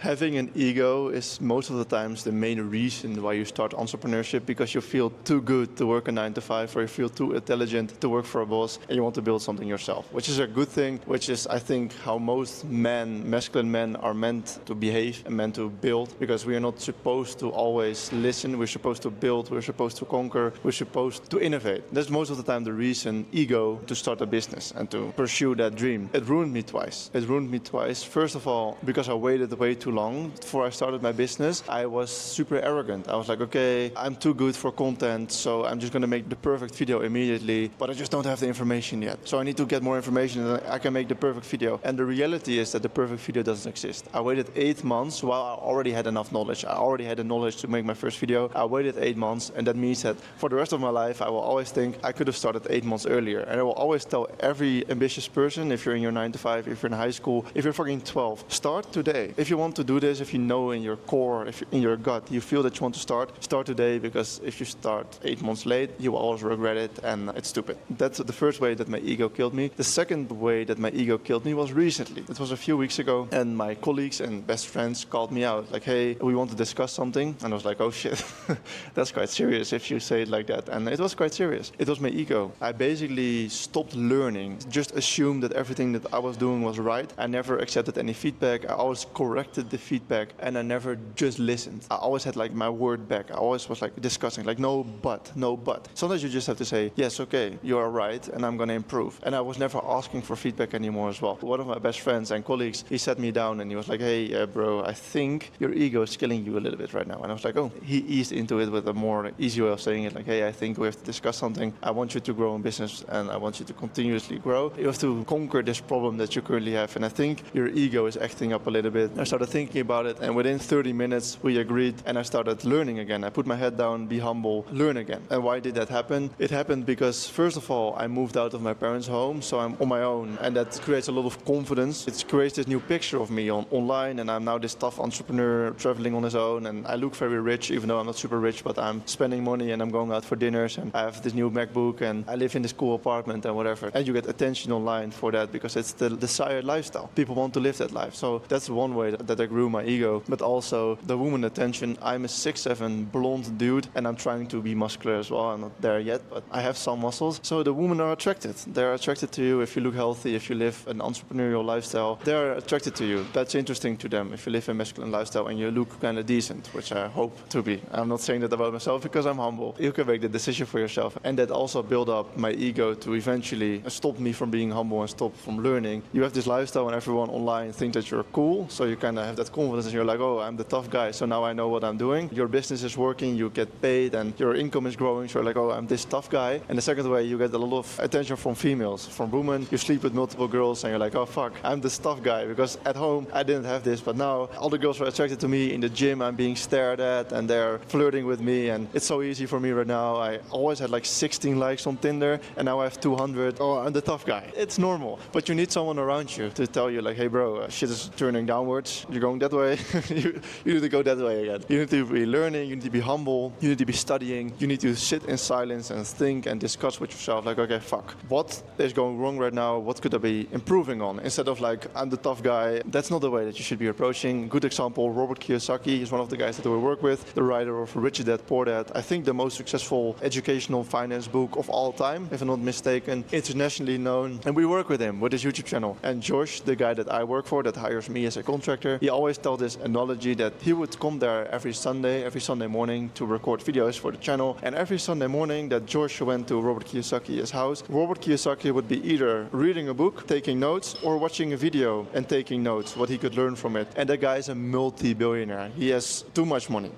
Having an ego is most of the times the main reason why you start entrepreneurship, because you feel too good to work a 9 to 5, or you feel too intelligent to work for a boss, and you want to build something yourself, which is a good thing, which is, I think, how most men, masculine men, are meant to behave and meant to build, because we are not supposed to always listen, we're supposed to build, we're supposed to conquer, we're supposed to innovate. That's most of the time the reason, ego, to start a business and to pursue that dream. It ruined me twice. First of all, because I waited way too long before I started my business. I was super arrogant. I was like, okay, I'm too good for content, so I'm just going to make the perfect video immediately, but I just don't have the information yet. So I need to get more information and I can make the perfect video. And the reality is that the perfect video doesn't exist. I waited 8 months while I already had enough knowledge. I already had the knowledge to make my first video. I waited 8 months, and that means that for the rest of my life, I will always think I could have started 8 months earlier. And I will always tell every ambitious person, if you're in your 9 to 5, if you're in high school, if you're fucking 12, start today. If you want to do this, if you know in your core, if in your gut, you feel that you want to start today, because if you start 8 months late, you will always regret it, and it's stupid. That's the first way that my ego killed me. The second way that my ego killed me was recently. It was a few weeks ago, and my colleagues and best friends called me out, like, hey, we want to discuss something. And I was like, oh shit, that's quite serious if you say it like that. And it was quite serious. It was my ego. I basically stopped learning, just assumed that everything that I was doing was right. I never accepted any feedback. I always corrected the feedback, and I never just listened. I always had like my word back. I always was like discussing, like no but. Sometimes you just have to say, yes, okay, you are right, and I'm going to improve. And I was never asking for feedback anymore as well. One of my best friends and colleagues, he sat me down and he was like, hey, bro, I think your ego is killing you a little bit right now. And I was like, oh, he eased into it with a more easy way of saying it, like, hey, I think we have to discuss something. I want you to grow in business, and I want you to continuously grow. You have to conquer this problem that you currently have, and I think your ego is acting up a little bit. I started thinking about it, and within 30 minutes we agreed, and I started learning again. I put my head down, be humble, learn again. And why did that happen? It happened because, first of all, I moved out of my parents' home, so I'm on my own, and that creates a lot of confidence. It creates this new picture of me online, and I'm now this tough entrepreneur traveling on his own, and I look very rich, even though I'm not super rich, but I'm spending money and I'm going out for dinners, and I have this new MacBook, and I live in this cool apartment and whatever. And you get attention online for that because it's the desired lifestyle. People want to live that life. So that's one way that I grew my ego. But also the woman attention. I'm a 6'7" blonde dude, and I'm trying to be muscular as well. I'm not there yet, but I have some muscles. So the women are attracted. They're attracted to you if you look healthy, if you live an entrepreneurial lifestyle. They're attracted to you. That's interesting to them. If you live a masculine lifestyle and you look kind of decent, which I hope to be. I'm not saying that about myself because I'm humble. You can make the decision for yourself. And that also built up my ego to eventually stop me from being humble and stop from learning. You have this lifestyle and everyone online thinks that you're cool. So you kind of have that confidence and you're like, oh, I'm the tough guy. So now I know what I'm doing. Your business is working, you get paid, and your income is growing. So you're like, oh, I'm this tough guy. And the second way, you get a lot of attention from females, from women. You sleep with multiple girls and you're like, oh, fuck, I'm this tough guy. Because at home, I didn't have this. But now all the girls are attracted to me. In the gym, I'm being stared at and they're flirting with me. And it's so easy for me right now. I always had like 16 likes on Tinder and now I have 200. Oh, I'm the tough guy. It's normal. But you need someone around you to tell you like, hey bro, shit is turning downwards. You're going that way. you need to go that way again. You need to be learning. You need to be humble. You need to be studying. You need to sit in silence and think and discuss with yourself like, okay, fuck. What is going wrong right now? What could I be improving on? Instead of like, I'm the tough guy. That's not the way that you should be approaching. Good example, Robert Kiyosaki is one of the guys that we work with, the writer of Rich Dad Poor Dad. I think the most successful educational finance book of all time, if I'm not mistaken, internationally known. And we work with him, with his YouTube channel. And Josh, the guy that I work for, that hires me as a contractor, he always tells this analogy that he would come there every Sunday morning to record videos for the channel. And every Sunday morning that Josh went to Robert Kiyosaki's house, Robert Kiyosaki would be either reading a book, taking notes, or watching a video and taking notes, what he could learn from it. And that guy is a multi-billionaire. He has too much money.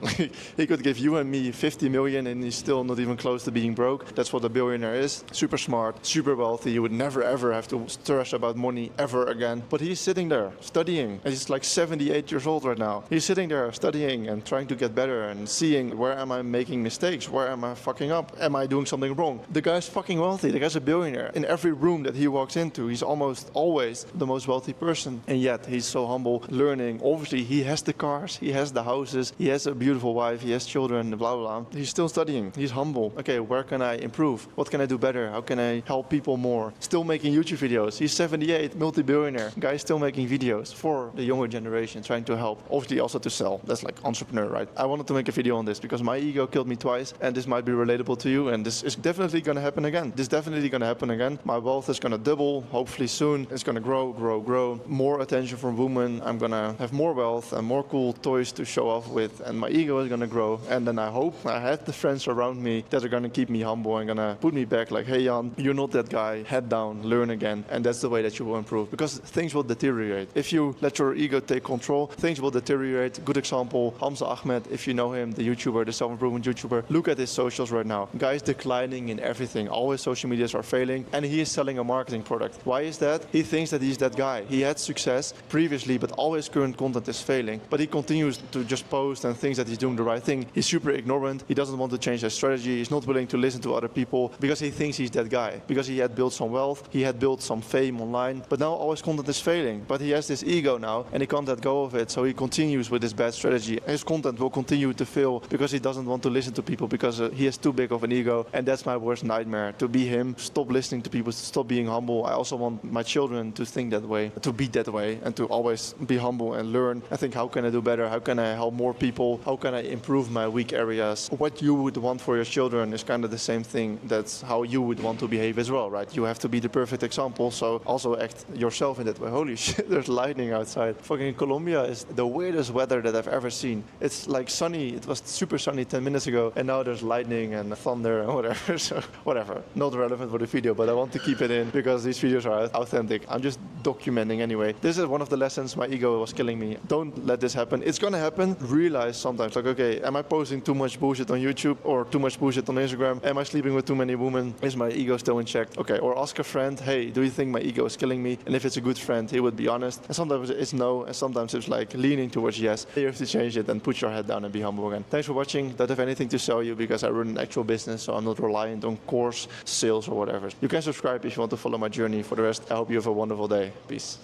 He could give you and me 50 million and he's still not even close to being broke. That's what a billionaire is. Super smart, super wealthy. You would never ever have to stress about money ever again. But he's sitting there studying. And he's like 78 years old right now. He's sitting there studying and trying to get better and seeing where am I making mistakes? Where am I fucking up? Am I doing something wrong? The guy's fucking wealthy. The guy's a billionaire. In every room that he walks into, he's almost always the most wealthy person. And yet he's so humble, learning. Obviously, he has the cars, he has the houses, he has a beautiful wife, he has children, blah, blah, blah. He's still studying. He's humble. Okay, where can I improve? What can I do better? How can I help people more? Still making YouTube videos. He's 78, multi-billionaire. Guy's still making videos for the younger generation. inspiration, trying to help, obviously also to sell. That's like entrepreneur, right? I wanted to make a video on this because my ego killed me twice, and this might be relatable to you, and this is definitely going to happen again. This is definitely going to happen again. My wealth is going to double, hopefully soon. It's going to grow. More attention from women. I'm going to have more wealth and more cool toys to show off with, and my ego is going to grow. And then I hope I have the friends around me that are going to keep me humble and going to put me back like, hey Jan, you're not that guy, head down, learn again. And that's the way that you will improve, because things will deteriorate. If you let your ego take control, things will deteriorate. Good example, Hamza Ahmed, if you know him, the YouTuber, the self-improvement YouTuber, look at his socials right now. Guy's declining in everything. All his social medias are failing, and he is selling a marketing product. Why is that? He thinks that he's that guy. He had success previously, but all his current content is failing. But he continues to just post and thinks that he's doing the right thing. He's super ignorant. He doesn't want to change his strategy. He's not willing to listen to other people because he thinks he's that guy. Because he had built some wealth, he had built some fame online, but now all his content is failing. But he has this ego now, and he can't let go of it, so he continues with this bad strategy. His content will continue to fail because he doesn't want to listen to people, because he has too big of an ego, and that's my worst nightmare, to be him. Stop listening to people, stop being humble. I also want my children to think that way, to be that way, and to always be humble and learn and think, how can I do better? How can I help more people? How can I improve my weak areas? What you would want for your children is kind of the same thing. That's how you would want to behave as well, right? You have to be the perfect example, so also act yourself in that way. Holy shit, there's lightning outside. Fucking Colombia is the weirdest weather that I've ever seen. It's like sunny, it was super sunny 10 minutes ago, and now there's lightning and thunder and whatever, so whatever. Not relevant for the video, but I want to keep it in because these videos are authentic. I'm just documenting anyway. This is one of the lessons. My ego was killing me. Don't let this happen. It's gonna happen. Realize sometimes, like, okay, am I posting too much bullshit on YouTube or too much bullshit on Instagram? Am I sleeping with too many women? Is my ego still in check? Okay, or ask a friend, hey, do you think my ego is killing me? And if it's a good friend, he would be honest. And sometimes it's no, and sometimes it's like leaning towards yes. You have to change it and put your head down and be humble again. Thanks for watching. Don't have anything to sell you because I run an actual business, so I'm not reliant on course, sales or whatever. You can subscribe if you want to follow my journey. For the rest, I hope you have a wonderful day. Peace.